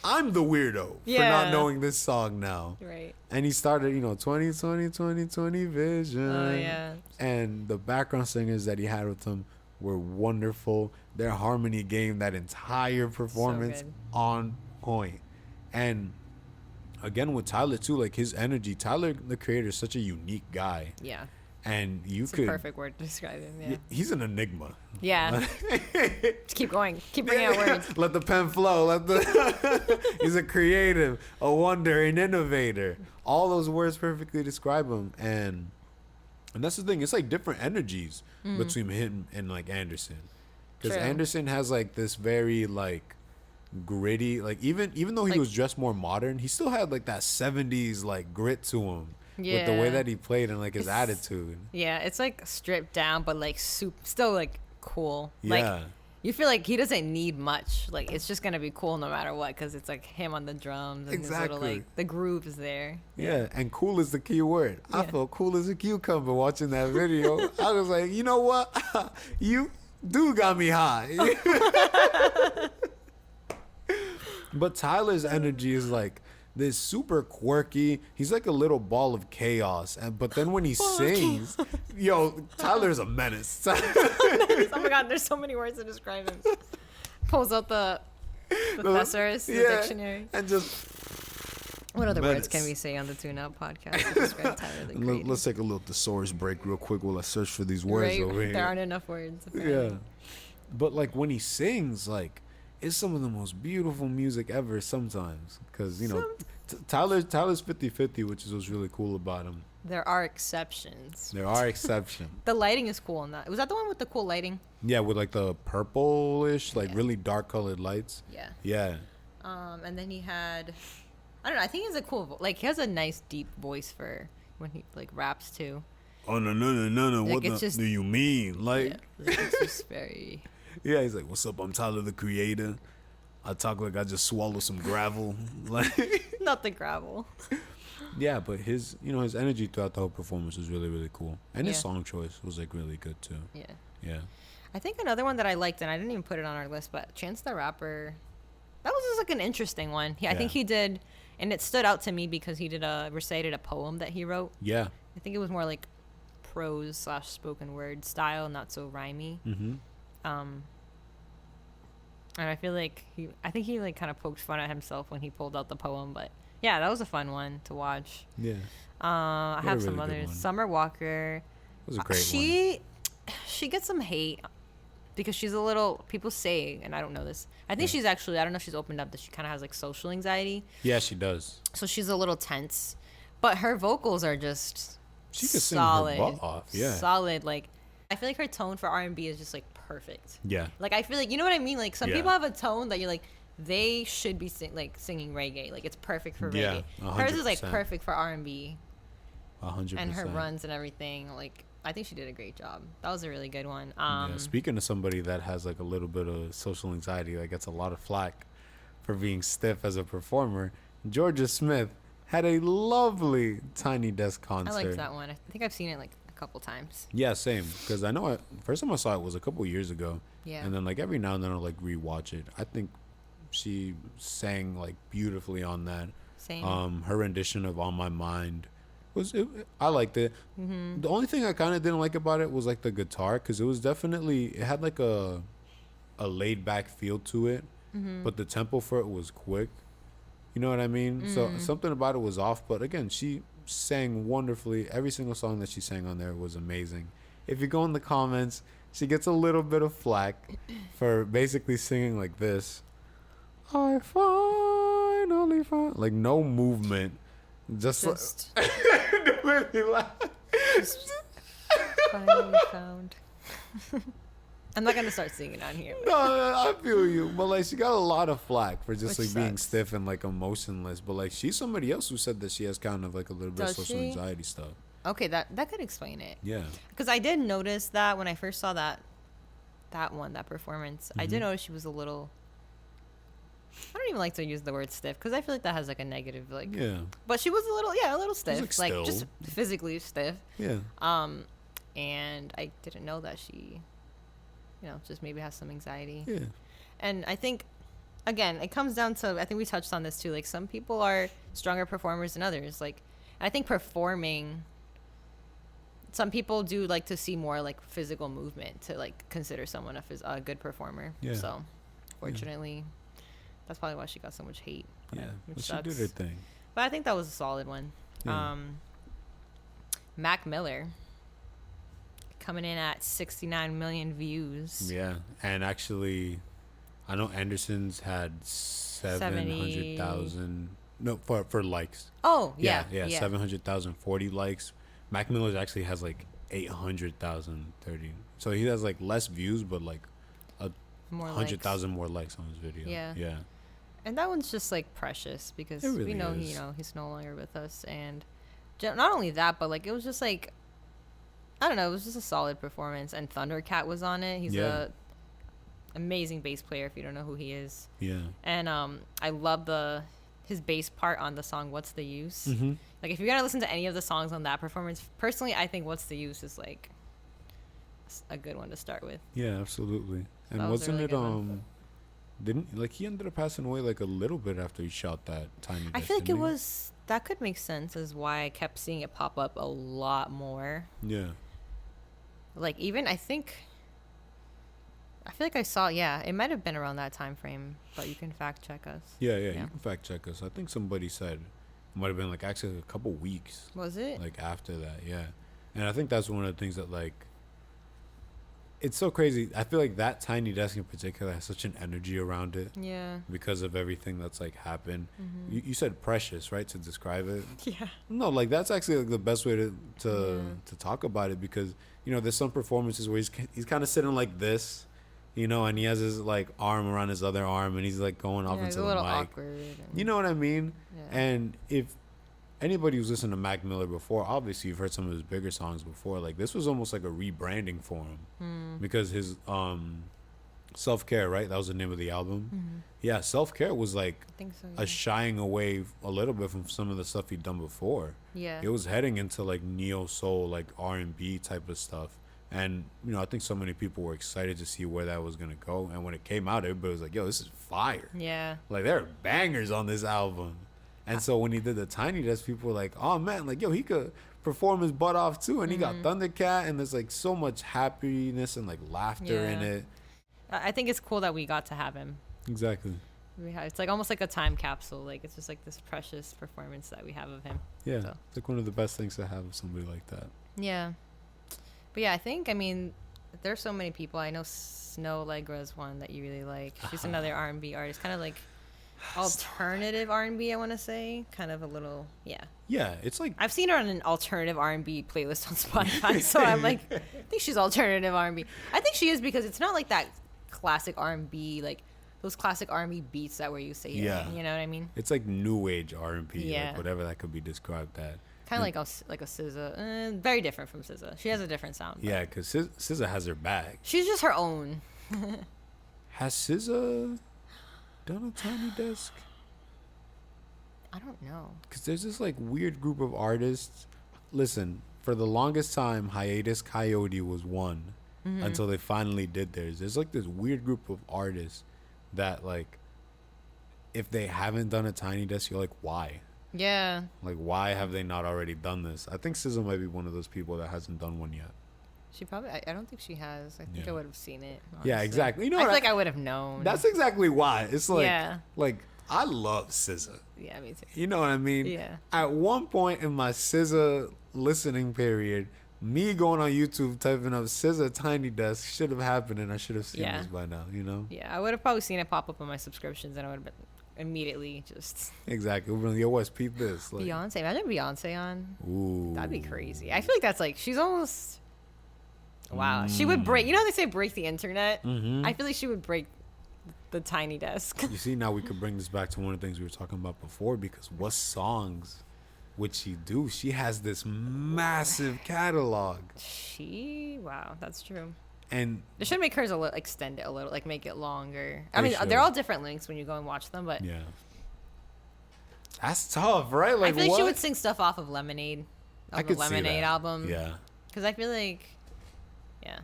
I'm the weirdo for not knowing this song now. Right. And he started, 2020 vision. Oh, yeah. And the background singers that he had with him were wonderful. Their harmony game, that entire performance, So on point. And again, with Tyler, too, like his energy, Tyler, the creator, is such a unique guy. Yeah. And It's a perfect word to describe him, yeah. He's an enigma. Yeah. Just keep going. Keep bringing out words. Let the pen flow. He's a creative, a wonder, an innovator. All those words perfectly describe him. And that's the thing. It's like different energies between him and like Anderson. Because Anderson has like this very like gritty, like even though he was dressed more modern, he still had like that 70s like grit to him. With the way that he played and like his attitude. Yeah, it's like stripped down, but like still like cool. Yeah. Like you feel like he doesn't need much. Like it's just gonna be cool no matter what, because it's like him on the drums and his little like the groove is there. Yeah, and cool is the key word. I felt cool as a cucumber watching that video. I was like, you know what? You do got me high. But Tyler's energy is like this super quirky. He's like a little ball of chaos. But then when he sings, Tyler's a menace. Oh my God, there's so many words to describe him. Pulls out the thesaurus, the dictionary. And just... What other words can we say on the Tune Up podcast to describe Tyler the Creator? Let's take a little thesaurus break real quick while I search for these words over here. There aren't enough words. Apparently. Yeah. But like when he sings, like, it's some of the most beautiful music ever sometimes. Because, Tyler's 50-50, which is what's really cool about him. There are exceptions. The lighting is cool in that. Was that the one with the cool lighting? Yeah, with like the purplish, like really dark colored lights. Yeah. Yeah. And then he had, I don't know, I think he has a cool, like he has a nice deep voice for when he like raps too. Oh, no. Like, what do you mean? Like it's just very... Yeah, he's like, what's up? I'm Tyler, the Creator. I talk like I just swallowed some gravel. Like, not the gravel. Yeah, but his energy throughout the whole performance was really, really cool. And his song choice was like really good too. Yeah. Yeah. I think another one that I liked, and I didn't even put it on our list, but Chance the Rapper, that was just like an interesting one. I think he did, and it stood out to me because he recited a poem that he wrote. Yeah. I think it was more like prose / spoken word style, not so rhymey. Mm-hmm. And I feel like he like kind of poked fun at himself when he pulled out the poem, but yeah, that was a fun one to watch. Yeah. I have some others. Summer Walker. It was a great one. She gets some hate because she's a little, people say, and I don't know this, I think she's actually, I don't know if she's opened up that she kind of has like social anxiety. Yeah, she does. So she's a little tense, but her vocals are just she can solid. Sing her butt off. Yeah. Solid. Like, I feel like her tone for R&B is just like perfect. Yeah. Like, I feel like, you know what I mean? Like, some people have a tone that you're like, they should be singing reggae. Like, it's perfect for reggae. 100%. Hers is like perfect for R&B. 100%. And her runs and everything. Like, I think she did a great job. That was a really good one. Speaking of somebody that has like a little bit of social anxiety, that gets a lot of flack for being stiff as a performer, Georgia Smith had a lovely Tiny Desk concert. I liked that one. I think I've seen it like a couple times. Yeah, same. Because I know first time I saw it was a couple years ago. Yeah. And then like every now and then I'll like rewatch it. I think she sang like beautifully on that. Same. Her rendition of On My Mind I liked it. Mm-hmm. The only thing I kind of didn't like about it was like the guitar, because it had like a laid back feel to it, but the tempo for it was quick. You know what I mean? So something about it was off, but again, she sang wonderfully. Every single song that she sang on there was amazing. If you go in the comments, she gets a little bit of flack for basically singing like this. I finally found, like, no movement. Just finally found. I'm not gonna start singing on here. No, I feel you, but like she got a lot of flack for just Which like being stiff and like emotionless. But like she's somebody else who said that she has kind of like a little bit of social anxiety stuff. Okay, that could explain it. Yeah. Because I did notice that when I first saw that performance, I did notice she was a little. I don't even like to use the word stiff because I feel like that has like a negative like. Yeah. But she was a little stiff, like still. just physically stiff. Yeah. And I didn't know that she, just maybe has some anxiety. Yeah. And I think again, it comes down to, I think we touched on this too. Like, some people are stronger performers than others. Like, I think performing, some people do like to see more like physical movement to like consider someone a good performer. Yeah. So, fortunately, that's probably why she got so much hate. Yeah, but she did her thing. But I think that was a solid one. Yeah. Mac Miller coming in at 69 million views. Yeah, and actually, I know Anderson's had 700,000. No, for likes. Oh, yeah. 700,040 likes. Mac Miller actually has like 800,030. So he has like less views, but like 100,000 more likes on his video. Yeah. And that one's just like precious because really we know is. he's no longer with us, and not only that, but like it was just like, I don't know, it was just a solid performance. And Thundercat was on it. He's a amazing bass player if you don't know who he is. Yeah. And I love his bass part on the song "What's the Use." Mm-hmm. Like, if you're gonna listen to any of the songs on that performance, personally, I think "What's the Use" is like a good one to start with. Yeah, absolutely. And that wasn't really it didn't like he ended up passing away like a little bit after he shot that Tiny Desk? I feel like that could make sense as why I kept seeing it pop up a lot more. Yeah. Like, even I feel like I saw, it might have been around that time frame, but you can fact check us. Yeah, you can fact check us. I think somebody said it might have been like actually a couple weeks. Was it? Like after that, yeah. And I think that's one of the things that like, it's so crazy. I feel like that Tiny Desk in particular has such an energy around it. Yeah. Because of everything that's like happened. Mm-hmm. You said precious, right, to describe it? Yeah. No, like that's actually like the best way to talk about it, because there's some performances where he's kind of sitting like this, and he has his like arm around his other arm and he's like going off into the mic. A little awkward. You know what I mean? Yeah. And if anybody who's listened to Mac Miller before, obviously you've heard some of his bigger songs before. Like, this was almost like a rebranding for him, because his Self-Care, right? That was the name of the album. Mm-hmm. Yeah, Self-Care was like I think so, a shying away a little bit from some of the stuff he'd done before. Yeah. It was heading into like neo soul, like R&B type of stuff. And I think so many people were excited to see where that was gonna go. And when it came out, everybody was like, "Yo, this is fire!" Yeah. Like, there are bangers on this album. And so when he did the Tiny Desk, people were like, "Oh man, like, yo, he could perform his butt off too." And he got Thundercat, and there's like so much happiness and like laughter in it. I think it's cool that we got to have him. Exactly. It's like almost like a time capsule. Like, it's just like this precious performance that we have of him. Yeah, So. it's like one of the best things to have of somebody like that. Yeah. But yeah, I mean, there's so many people. I know Snow Allegra's one that you really like. She's another R&B artist, kind of like alternative R&B, I want to say. Kind of a little, Yeah, it's like, I've seen her on an alternative R&B playlist on Spotify, so I'm like, I think she's alternative R&B. I think she is, because it's not like that classic R&B, like those classic R&B beats that we're used to hearing. Yeah. You know what I mean? it's like new age R&B, Yeah. like whatever that could be described at. Kind of like a SZA. Very different from SZA. She has a different sound. Yeah, because SZA has her bag. She's just her own. Has SZA done a Tiny Desk? I don't know. Because there's this like weird group of artists. Listen, for the longest time, Hiatus Coyote was one until they finally did theirs. There's like this weird group of artists that, like, if they haven't done a Tiny Desk, you're like, why? Yeah. Like, why have they not already done this? I think SZA might be one of those people that hasn't done one yet. She probably, I don't think she has. I think I would have seen it. Honestly. Yeah, exactly. I feel like I would have known. That's exactly why. It's like, Yeah. like, I love SZA. Yeah, me too. You know what I mean? Yeah. At one point in my SZA listening period, me going on YouTube typing up SZA Tiny Desk should have happened, and I should have seen this by now, Yeah, I would have probably seen it pop up on my subscriptions, and I would have been immediately just... Exactly. We're like, yo, what's peep this? Like, Beyonce. Imagine Beyonce on. ooh. That'd be crazy. I feel like that's like, she's almost... Wow. She would break... You know how they say break the internet? Mm-hmm. I feel like she would break the Tiny Desk. You see, now we could bring this back to one of the things we were talking about before, because what songs would she do? She has this massive catalog. Wow, that's true. And They should make hers a little, extend it a little, like make it longer. I They mean, should. they're all different lengths when you go and watch them, but yeah. That's tough, right? Like, I feel like what? she would sing stuff off of Lemonade, I of the could see Lemonade that. album. Yeah. Because I feel like, Yeah.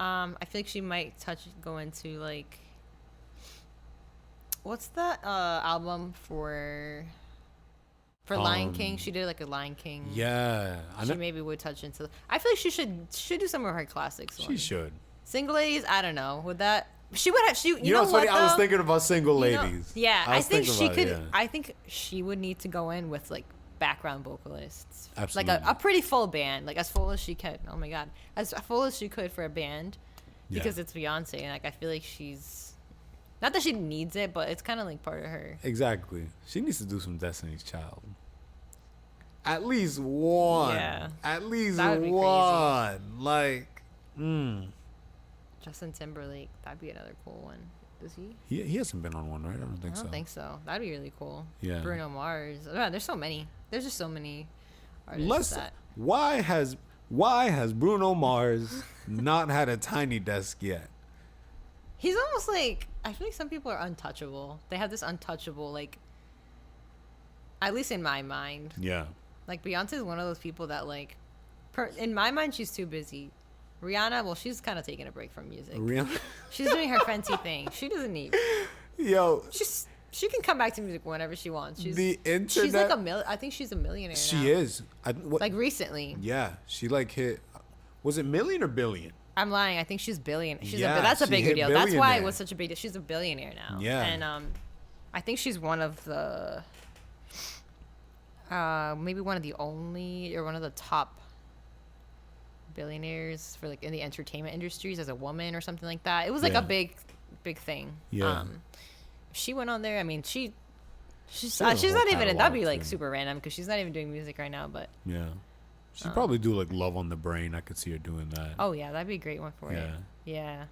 I feel like she might go into like, What's that album for Lion King? She did like a Lion King. Yeah, She maybe would touch into. I feel like she should do some of her classics. She should. Single ladies, I don't know. Would that? She would have. You know what's what? Funny? I was thinking about single ladies. Yeah, I think she could. Yeah. I think she would need to go in with like background vocalists. Absolutely. Like a pretty full band, like as full as she could. Oh my god, as full as she could for a band, because it's Beyonce, and like I feel like she's. Not that she needs it, but it's kind of like part of her. Exactly. She needs to do some Destiny's Child. At least one. Yeah. At least That would be one. Like, Justin Timberlake, that'd be another cool one. Does he? He hasn't been on one, right? I don't think so. I don't think so. That'd be really cool. Yeah. Bruno Mars. Oh, there's so many. There's just so many artists. Why has Bruno Mars not had a Tiny Desk yet? He's almost like, I feel like some people are untouchable. They have this untouchable, like, at least in my mind. Yeah. Like, Beyonce is one of those people that, like, in my mind, she's too busy. Rihanna, well, she's kind of taking a break from music. Rihanna? She's doing her Fenty thing. She doesn't need. Yo. She can come back to music whenever she wants. The internet. She's like I think she's a millionaire now. She is. Like, recently. Yeah. She, like, hit. Was it million or billion? I'm lying. I think she's billion. That's a she bigger hit deal. That's why it billionaire. was such a big deal. She's a billionaire now. Yeah. And I think she's one of the maybe one of the only or one of the top billionaires for like in the entertainment industries as a woman or something like that. It was like a big thing. Yeah. She went on there. I mean, she's not even. That'd be like super random because she's not even doing music right now. But yeah. She'd probably do like Love on the Brain. I could see her doing that. Oh yeah, that'd be a great one for it. Yeah.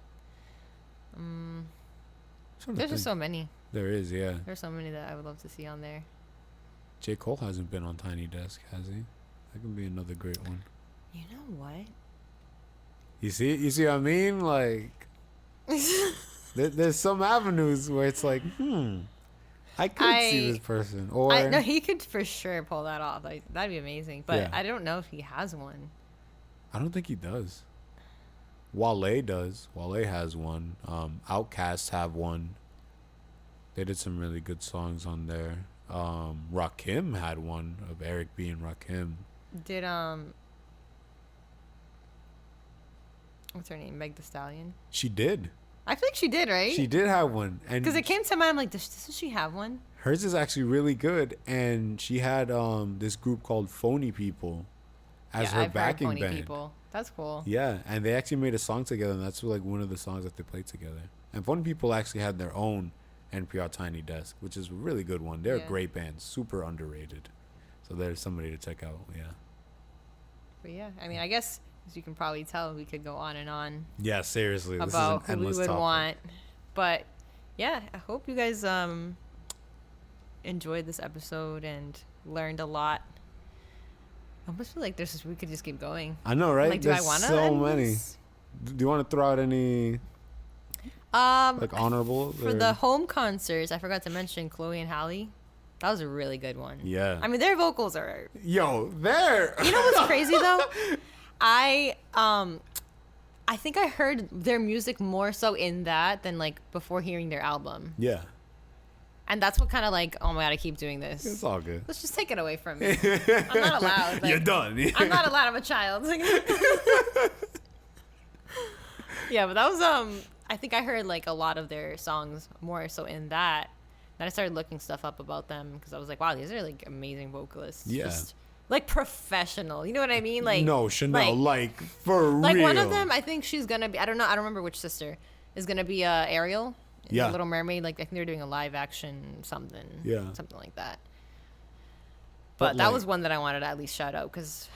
There's just so many. There is, yeah. There's so many that I would love to see on there. J. Cole hasn't been on Tiny Desk, has he? That could be another great one. You know what? You see what I mean? Like, there's some avenues where it's like, I could see this person. Or no, he could for sure pull that off. Like, that'd be amazing. But I don't know if he has one. I don't think he does. Wale does. Wale has one. Outkast have one. They did some really good songs on there. Rakim had one of Eric B and Rakim. Did what's her name? Meg Thee Stallion. She did. I feel like she did, right? She did have one, and because it came to mind, I'm like, doesn't she have one? Hers is actually really good, and she had this group called Phony People as her backing band. People. That's cool. Yeah, and they actually made a song together, and that's like one of the songs that they played together. And Phony People actually had their own NPR Tiny Desk, which is a really good one. They're a great band, super underrated. So there's somebody to check out. Yeah. But yeah, I mean, I guess as you can probably tell, we could go on and on. Yeah, seriously, about this is an who endless we would topic. want. But yeah, I hope you guys enjoyed this episode and learned a lot. I almost feel like we could just keep going. I know, right? Like, do I want to? So many. Do you want to throw out any like honorable for the home concerts? I forgot to mention Chloe and Halle. That was a really good one. Yeah. I mean, their vocals are. Yo, there. You know what's crazy though? I think I heard their music more so in that than like before hearing their album. Yeah. And that's what kind of like, oh my god, I keep doing this. It's all good. Let's just take it away from me. I'm not allowed. Like, you're done. I'm not allowed. I'm a child. Yeah, but that was I think I heard like a lot of their songs more so in that. Then I started looking stuff up about them because I was like, wow, these are like amazing vocalists. Yeah. Just, like professional. You know what I mean? Like no, Chanel, like for real. Like one of them, I think she's gonna be. I don't know. I don't remember which sister is gonna be Ariel. Yeah. The Little Mermaid. Like I think they're doing a live action something. Yeah. Something like that. But that was one that I wanted to at least shout out because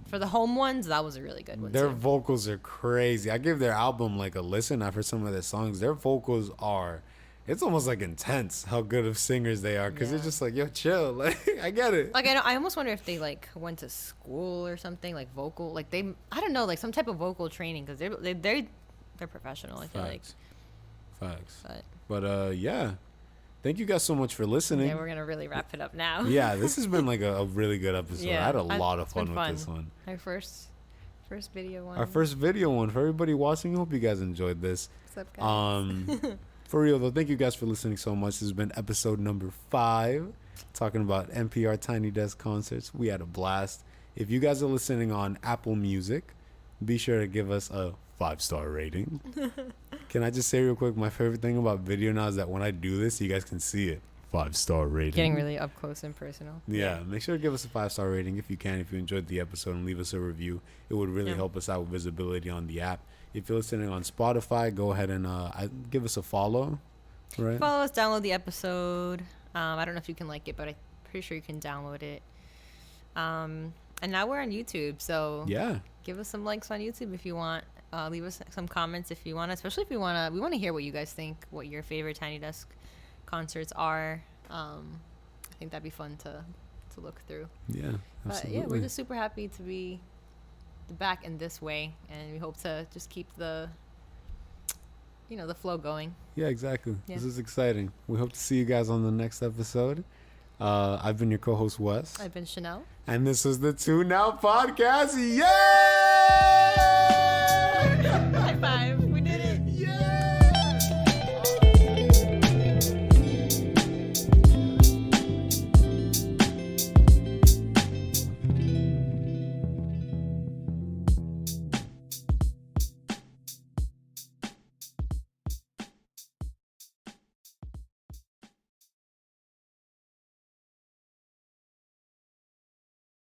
for the home ones, that was a really good one. Their too. vocals are crazy. I give their album like a listen after some of their songs. Their vocals are. It's almost like intense how good of singers they are because it's just like, yo, chill. Like, I get it. Like, I almost wonder if they like went to school or something, like vocal, like I don't know, like some type of vocal training because they're professional. I feel like. Facts. But yeah, thank you guys so much for listening. Yeah, we're gonna really wrap it up now. Yeah, this has been like a really good episode. Yeah, I had a lot of fun with this one. Our first video one. Our first video one for everybody watching. Hope you guys enjoyed this. What's up, guys? For real though, thank you guys for listening so much. This has been episode number 5, talking about NPR Tiny Desk concerts. We had a blast. If you guys are listening on Apple Music, be sure to give us a 5-star rating. Can I just say real quick, my favorite thing about video now is that when I do this, you guys can see it. 5-star rating. Getting really up close and personal. Yeah, make sure to give us a 5-star rating if you can, if you enjoyed the episode, and leave us a review. It would really help us out with visibility on the app. If you're listening on Spotify, go ahead and give us a follow. Right? Follow us, download the episode. I don't know if you can like it, but I'm pretty sure you can download it. And now we're on YouTube, so yeah, give us some likes on YouTube if you want. Leave us some comments if you want, especially if you want to. We want to hear what you guys think, what your favorite Tiny Desk concerts are. I think that'd be fun to look through. Yeah, absolutely. But yeah, we're just super happy to be back in this way, and we hope to just keep the flow going. Yeah, exactly. Yeah. This is exciting. We hope to see you guys on the next episode. I've been your co-host Wes. I've been Chanel, and this was the 2 Now podcast. Yay!